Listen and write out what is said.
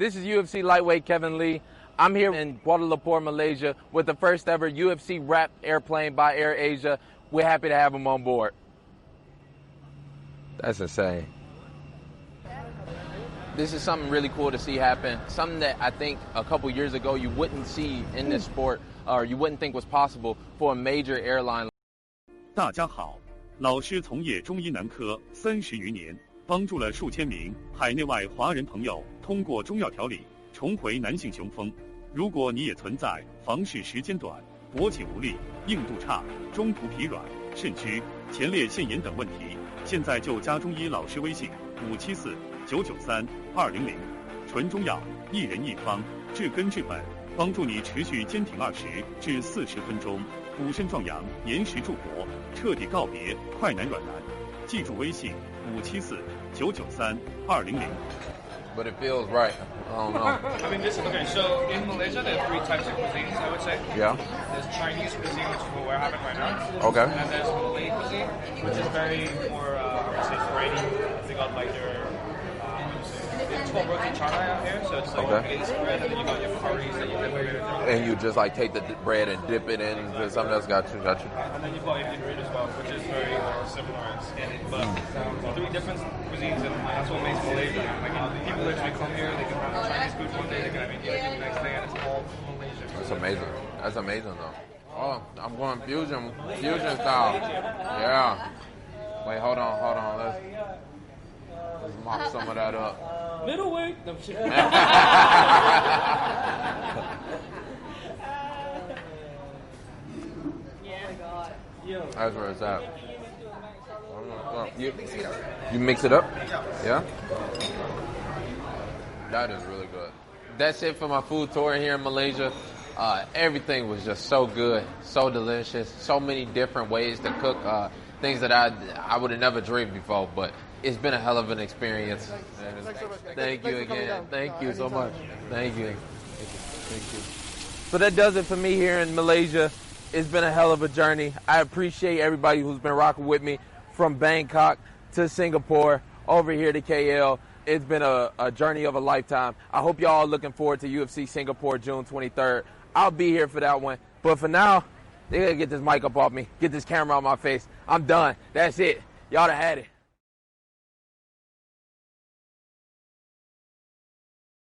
This is UFC lightweight Kevin Lee. I'm here in Kuala Lumpur, Malaysia, with the first ever UFC wrapped airplane by AirAsia. We're happy to have him on board. That's insane. This is something really cool to see happen. Something that I think a couple years ago you wouldn't see in this sport, or you wouldn't think was possible for a major airline. 大家好，老师从业中医男科30余年，帮助了数千名海内外华人朋友通过中药调理重回男性雄风。如果你也存在房事时间短、勃起无力、硬度差、中途疲软、肾虚、前列腺炎等问题，现在就加中医老师微信574-993-200，纯中药，一人一方，治根治本，帮助你持续坚挺20至40分钟，补肾壮阳，延时助勃，彻底告别快男软男。记住微信574-993-200。But it feels right. I don't know. I mean, okay, so in Malaysia, there are 3 types of cuisines, I would say. Yeah. There's Chinese cuisine, which is what we're having right now. Okay. And there's Malay cuisine, which is very more, I would say, bready. They got like your, it's called roti canai out here, so it's like a base bread, and then you got your curries that you dip it in. And you just like take the bread and dip it in something else. Got you. And then you've got Indian bread as well, which is very similar in skin. But 3 different cuisines, and that's what makes Malaysia. Like, people literally come here, they can have Chinese food one day, they can have Indian food the next day, and it's all Malaysia. That's amazing. That's amazing, though. Oh, I'm going fusion style. Yeah. Wait, hold on. Let's mop some of that up. Middleweight. No, That's where it's at. You mix it up? Yeah? That is really good. That's it for my food tour here in Malaysia. Everything was just so good, so delicious, so many different ways to cook things that I would have never dreamed before, but it's been a hell of an experience. Thank you again. Thank you so much. Thank you. So that does it for me here in Malaysia. It's been a hell of a journey. I appreciate everybody who's been rocking with me from Bangkok to Singapore, over here to KL. It's been a journey of a lifetime. I hope y'all are looking forward to UFC Singapore June 23rd. I'll be here for that one. But for now, they gotta get this mic up off me, get this camera on my face. I'm done. That's it. Y'all done had it.